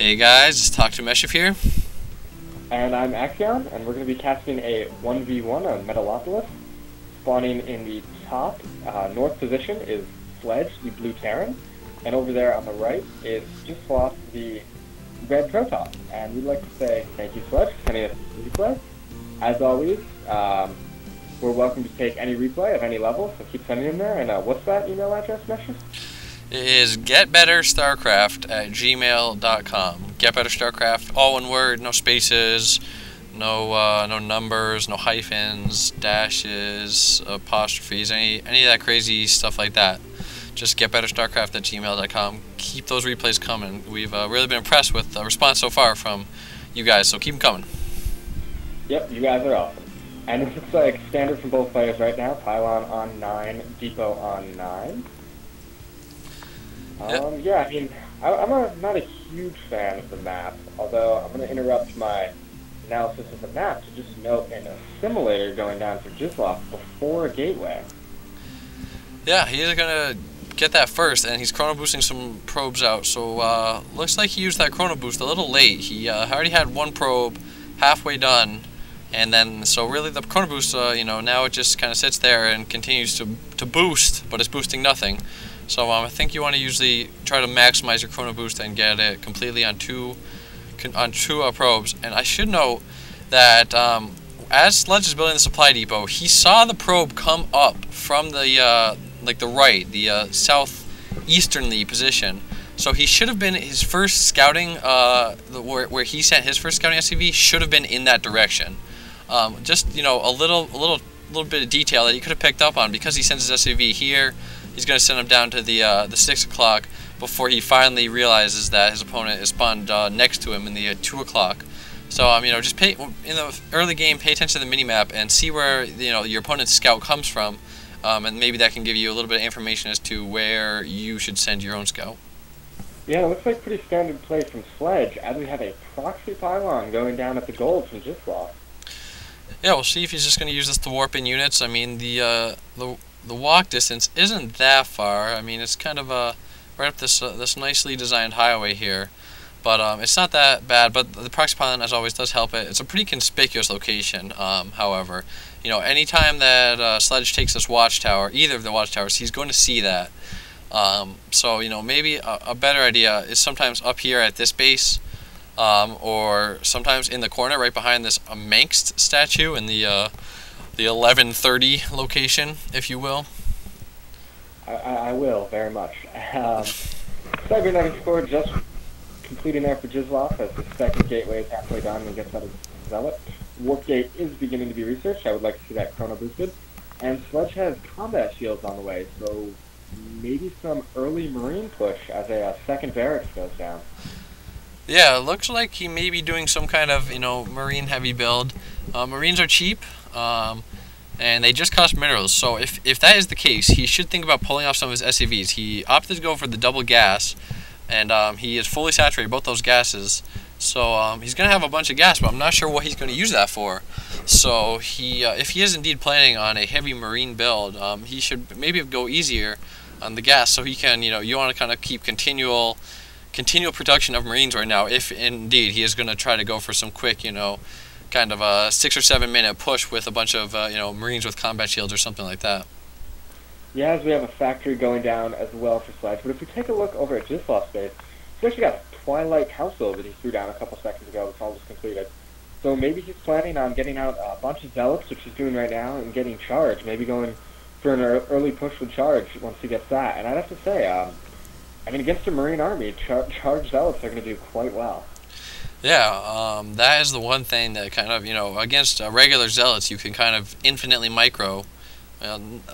Hey guys, it's Talk to Meshif here. And I'm Axion, and we're going to be casting a 1v1 on Metalopolis. Spawning in the top north position is Sledge, the blue Terran, and over there on the right is Jislof, the red Protoss. And we'd like to say thank you, Sledge, for sending us this replay. As always, we're welcome to take any replay of any level, so keep sending them there. And what's that email address, Meshif? It is getbetterstarcraft@gmail.com. Getbetterstarcraft, all one word, no spaces, no numbers, no hyphens, dashes, apostrophes, any of that crazy stuff like that. Just getbetterstarcraft@gmail.com. Keep those replays coming. We've really been impressed with the response so far from you guys, so keep them coming. Yep, you guys are awesome. And it looks like standard from both players right now. Pylon on 9, Depot on 9. Yeah, I mean, I'm not a huge fan of the map, although I'm going to interrupt my analysis of the map to just note an assimilator going down for Jislof before a gateway. Yeah, he's going to get that first, and he's chrono boosting some probes out, so looks like he used that chrono boost a little late. He already had one probe halfway done, and then, so really the chrono boost, now it just kind of sits there and continues to boost, but it's boosting nothing. So I think you want to usually try to maximize your chrono boost and get it completely on two probes. And I should note that as Sledge is building the supply depot, he saw the probe come up from the the southeasternly position. So he should have been his first scouting, where he sent his first scouting SCV should have been in that direction. Just a little bit of detail that he could have picked up on, because he sends his SCV here. He's going to send him down to the 6 o'clock before he finally realizes that his opponent is spawned next to him in the 2 o'clock. So just pay in the early game, pay attention to the minimap and see where your opponent's scout comes from, and maybe that can give you a little bit of information as to where you should send your own scout. Yeah, it looks like pretty standard play from Sledge, as we have a proxy pylon going down at the gold from Jislof. Yeah, we'll see if he's just going to use this to warp in units. I mean, the walk distance isn't that far. I mean, it's kind of right up this nicely designed highway here, but it's not that bad. But the proxy pylon, as always, does help it. It's a pretty conspicuous location. However, anytime that Sledge takes this watchtower, either of the watchtowers, he's going to see that. So maybe a better idea is sometimes up here at this base, or sometimes in the corner right behind this Manxed statue in the 1130 location, if you will. I will, very much. Cyber 94 just completing there for Jislof as the second gateway is halfway done and gets out of Zealot. Warp Gate is beginning to be researched. I would like to see that chrono boosted. And Sledge has combat shields on the way, so maybe some early Marine push as a second barracks goes down. Yeah, it looks like he may be doing some kind of, Marine heavy build. Marines are cheap, and they just cost minerals, so if that is the case, he should think about pulling off some of his SCVs. He opted to go for the double gas, and he is fully saturated, both those gases, so he's going to have a bunch of gas, but I'm not sure what he's going to use that for. So if he is indeed planning on a heavy Marine build, he should maybe go easier on the gas, so he can, you want to kind of keep continual production of Marines right now, if indeed he is going to try to go for some quick, kind of a 6 or 7 minute push with a bunch of Marines with combat shields or something like that. Yeah, as we have a factory going down as well for Sledge, but if we take a look over at Jislof's base, he's actually got a Twilight Council that he threw down a couple seconds ago that's almost completed. So maybe he's planning on getting out a bunch of Zealots, which he's doing right now, and getting Charge, maybe going for an early push with Charge once he gets that. And I'd have to say, against a Marine army, Charge Zealots are going to do quite well. Yeah, that is the one thing that kind of, against regular Zealots, you can kind of infinitely micro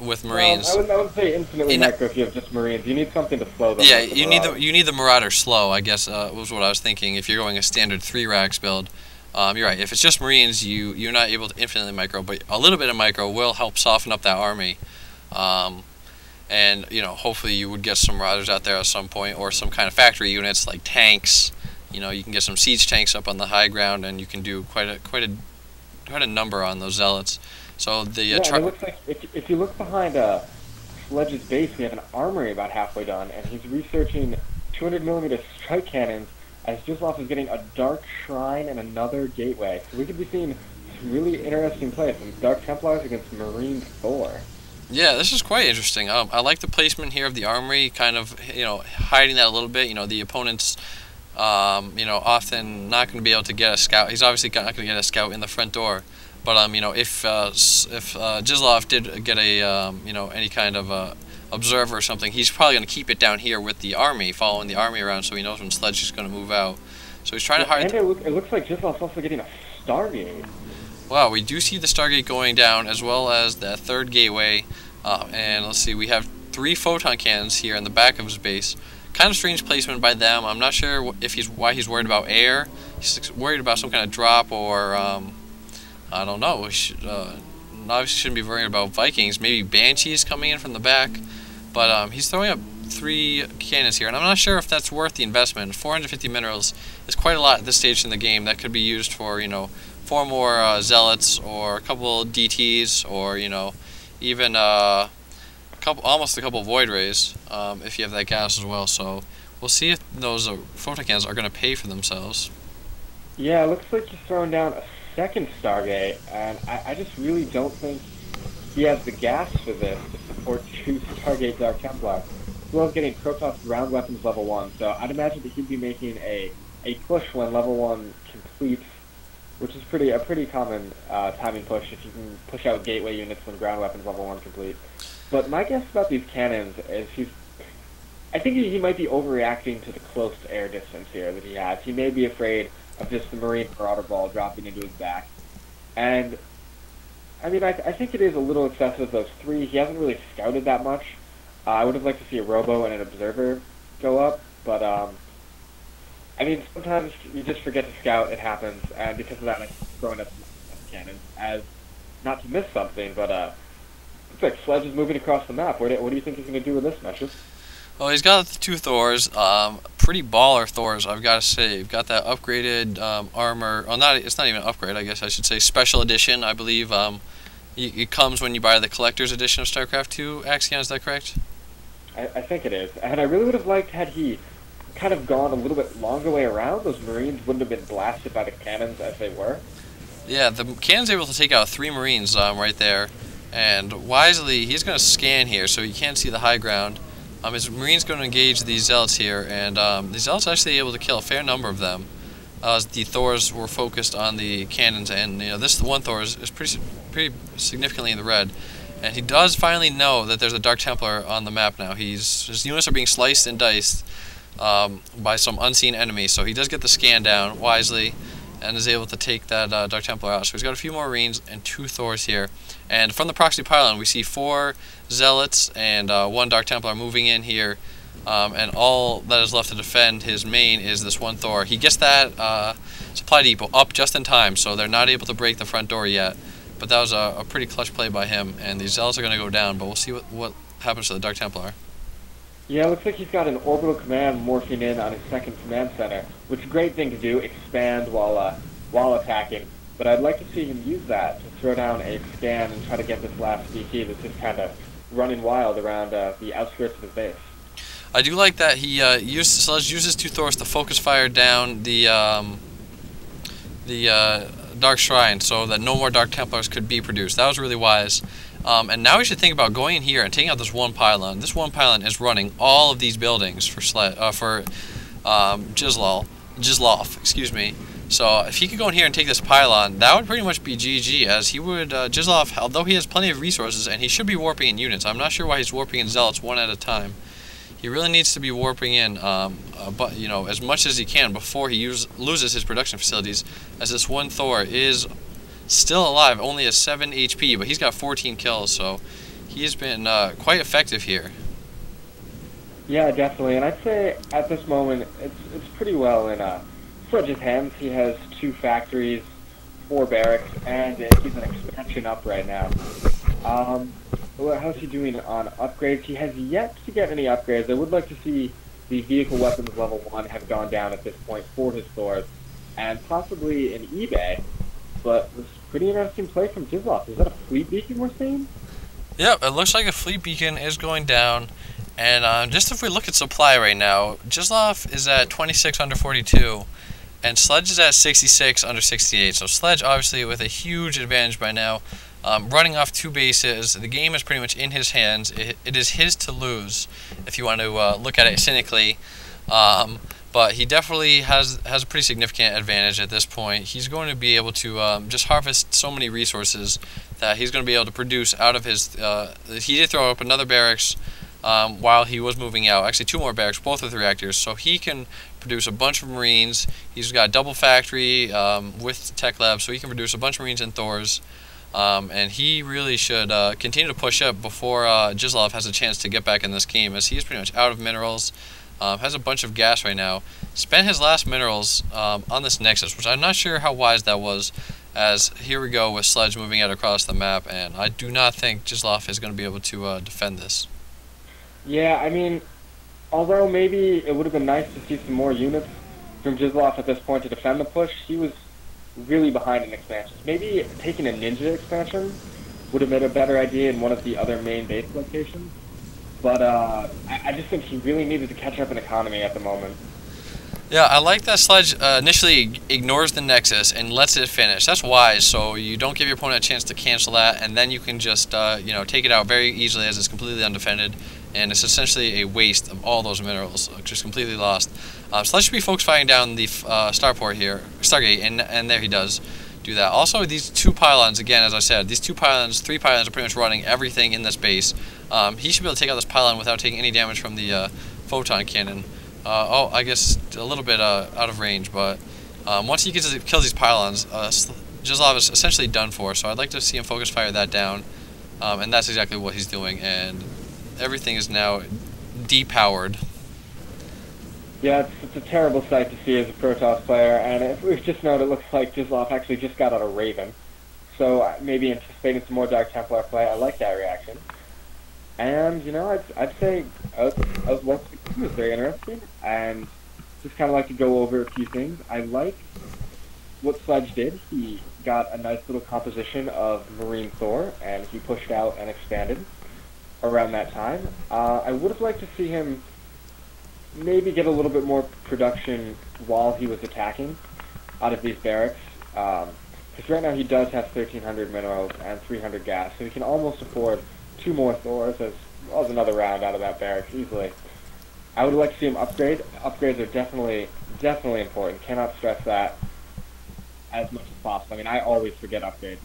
with Marines. Well, I wouldn't say infinitely micro if you have just Marines. You need something to slow them. Yeah, you need the Marauder slow, I guess, was what I was thinking. If you're going a standard 3 racks build, you're right. If it's just Marines, you're not able to infinitely micro, but a little bit of micro will help soften up that army. And hopefully you would get some Marauders out there at some point, or some kind of factory units like tanks. You can get some siege tanks up on the high ground, and you can do quite a number on those Zealots. So it looks like if you look behind Sledge's base, we have an armory about halfway done, and he's researching 200mm strike cannons as Jislof is getting a Dark Shrine and another Gateway. So we could be seeing some really interesting plays, some Dark Templars against Marine Thor. Yeah, this is quite interesting. I like the placement here of the armory, kind of, hiding that a little bit. The opponent's, often not going to be able to get a scout. He's obviously not going to get a scout in the front door. But, if Jislof did get a, any kind of observer or something, he's probably going to keep it down here with the army, following the army around, so he knows when Sledge is going to move out. So he's trying to hide. And it looks like Jislof's also getting a Stargate. Wow, we do see the Stargate going down, as well as that third gateway. And let's see, we have 3 photon cannons here in the back of his base. Kind of strange placement by them. I'm not sure if why he's worried about air. He's worried about some kind of drop, or I don't know. We should, obviously shouldn't be worried about Vikings. Maybe Banshees coming in from the back. But he's throwing up 3 cannons here, and I'm not sure if that's worth the investment. 450 minerals is quite a lot at this stage in the game. That could be used for, 4 more zealots, or a couple DTs, or even almost a couple void rays, if you have that gas as well. So we'll see if those photon cannons are going to pay for themselves. Yeah, it looks like he's throwing down a second Stargate, and I just really don't think he has the gas for this to support 2 Stargate Dark Templar. As well as getting Protoss ground weapons level 1, so I'd imagine that he'd be making a push when level 1 completes, which is a pretty common timing push if you can push out gateway units when ground weapons level 1 complete. But my guess about these cannons is I think he might be overreacting to the close air distance here that he has. He may be afraid of just the Marine Marauder ball dropping into his back. And I mean, I think it is a little excessive, those 3. He hasn't really scouted that much. I would have liked to see a Robo and an Observer go up, but I mean, sometimes you just forget to scout, it happens, and because of that, I'm throwing up cannons as, not to miss something, but looks like Sledge is moving across the map. What do you think he's going to do with this, Meshes? Well, he's got the 2 Thors, pretty baller Thors, I've got to say. You've got that upgraded armor, well, it's not even an upgrade, I guess I should say, special edition, I believe. It comes when you buy the collector's edition of StarCraft 2, Axion, is that correct? I think it is, and I really would have liked had he kind of gone a little bit longer way around. Those Marines wouldn't have been blasted by the cannons as they were. Yeah, the cannon's able to take out 3 Marines right there, and wisely, he's going to scan here so he can't see the high ground. His Marine's going to engage these Zealots here, and the Zealots actually able to kill a fair number of them. The Thors were focused on the cannons, and this one Thor is pretty significantly in the red. And he does finally know that there's a Dark Templar on the map now. His units are being sliced and diced by some unseen enemy, so he does get the scan down wisely and is able to take that Dark Templar out. So he's got a few more Marines and 2 Thors here. And from the proxy pylon, we see 4 Zealots and 1 Dark Templar moving in here. And all that is left to defend his main is this 1 Thor. He gets that supply depot up just in time, so they're not able to break the front door yet. But that was a pretty clutch play by him, and these Zealots are going to go down, but we'll see what happens to the Dark Templar. Yeah, it looks like he's got an orbital command morphing in on his second command center, which is a great thing to do, expand while attacking. But I'd like to see him use that to throw down a scan and try to get this last DT that's just kind of running wild around the outskirts of his base. I do like that he Sledge uses 2 Thors to focus fire down the Dark Shrine so that no more Dark Templars could be produced. That was really wise. And now we should think about going in here and taking out this 1 pylon. This 1 pylon is running all of these buildings for Jislof, excuse me. So if he could go in here and take this pylon, that would pretty much be GG, as he would, Jislof, although he has plenty of resources, and he should be warping in units. I'm not sure why he's warping in Zealots 1 at a time. He really needs to be warping in, as much as he can before he loses his production facilities, as this 1 Thor is still alive, only has 7 HP, but he's got 14 kills, so he's been quite effective here. Yeah, definitely, and I'd say at this moment it's pretty well in Sledge's hands. He has 2 factories, 4 barracks, and he's an expansion up right now. How's he doing on upgrades? He has yet to get any upgrades. I would like to see the vehicle weapons level 1 have gone down at this point for his Thors, and possibly an eBay. But it was a pretty interesting play from Jislof. Is that a fleet beacon we're seeing? Yep, it looks like a fleet beacon is going down, And just if we look at supply right now, Jislof is at 26 under 42, and Sledge is at 66 under 68. So Sledge obviously with a huge advantage by now, running off 2 bases. The game is pretty much in his hands. It is his to lose, if you want to look at it cynically. But he definitely has a pretty significant advantage at this point. He's going to be able to just harvest so many resources that he's going to be able to produce out of his. He did throw up another barracks while he was moving out. Actually, 2 more barracks, both with reactors. So he can produce a bunch of Marines. He's got a double factory with Tech Lab, so he can produce a bunch of Marines and Thors. And he really should continue to push up before Jislof has a chance to get back in this game, as he's pretty much out of minerals. Has a bunch of gas right now. Spent his last minerals on this Nexus, which I'm not sure how wise that was, as here we go with Sledge moving out across the map, and I do not think Jislof is going to be able to defend this. Yeah, I mean, although maybe it would have been nice to see some more units from Jislof at this point to defend the push, he was really behind in expansions. Maybe taking a ninja expansion would have been a better idea in one of the other main base locations. But I just think he really needed to catch up in economy at the moment. Yeah, I like that Sledge initially ignores the Nexus and lets it finish. That's wise, so you don't give your opponent a chance to cancel that, and then you can just take it out very easily as it's completely undefended, and it's essentially a waste of all those minerals, just completely lost. Sledge should be focus firing down the starport here, Stargate, and there he does do that. Also, these 2 pylons, again, as I said, these 3 pylons are pretty much running everything in this base. He should be able to take out this pylon without taking any damage from the photon cannon. I guess a little bit out of range, but once he kills these pylons, Jislof is essentially done for, so I'd like to see him focus fire that down, and that's exactly what he's doing, and everything is now depowered. Yeah, it's a terrible sight to see as a Protoss player, and if we've just noted, it looks like Jislof actually just got out of Raven, so maybe anticipating some more Dark Templar play. I like that reaction. And, I'd say it was very interesting, and just kind of like to go over a few things. I like what Sledge did. He got a nice little composition of Marine Thor, and he pushed out and expanded around that time. I would have liked to see him maybe get a little bit more production while he was attacking out of these barracks, because right now he does have 1,300 minerals and 300 gas, so he can almost afford 2 more Thors as well as another round out of that barracks easily. I would like to see him upgrade. Upgrades are definitely important. Cannot stress that as much as possible. I mean, I always forget upgrades.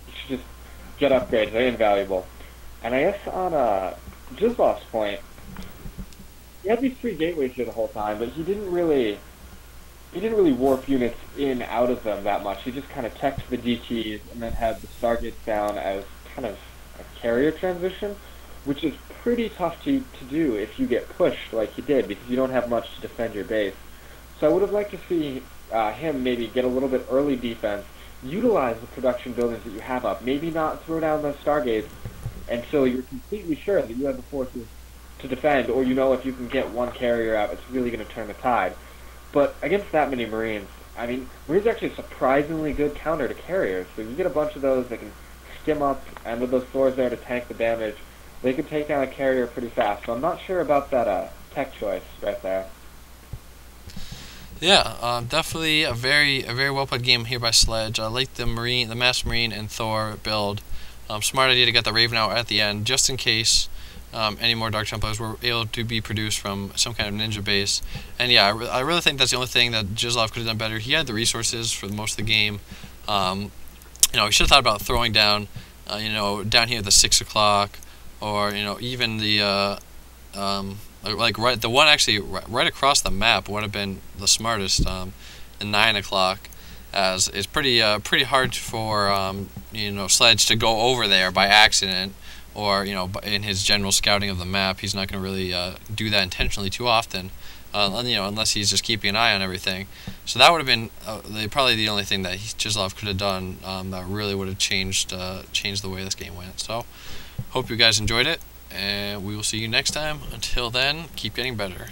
You should just get upgrades. They're invaluable. And I guess on Jislof's point, he had these 3 gateways here the whole time, but he didn't really warp units in out of them that much. He just kind of teched the D keys and then had the Stargates down as kind of a carrier transition, which is pretty tough to do if you get pushed like he did, because you don't have much to defend your base. So I would have liked to see him maybe get a little bit early defense, utilize the production buildings that you have up, maybe not throw down those Stargates until you're completely sure that you have the forces to defend, or if you can get 1 carrier out, it's really going to turn the tide. But against that many Marines, I mean, Marines are actually a surprisingly good counter to carriers, so you get a bunch of those that can skim up, and with those Thors there to tank the damage, they could take down a carrier pretty fast. So I'm not sure about that tech choice right there. Yeah, definitely a very well played game here by Sledge. I like the Mass Marine and Thor build. Smart idea to get the Raven out at the end, just in case any more Dark Templars were able to be produced from some kind of ninja base. And yeah, I really think that's the only thing that Jislof could have done better. He had the resources for most of the game. He should have thought about throwing down, down here at the 6 o'clock, or even the the one actually right across the map would have been the smartest. The 9 o'clock, as it's pretty hard for Sledge to go over there by accident, or in his general scouting of the map, he's not going to really do that intentionally too often. Unless he's just keeping an eye on everything. So that would have been probably the only thing that Jislof could have done that really would have changed the way this game went. So, hope you guys enjoyed it, and we will see you next time. Until then, keep getting better.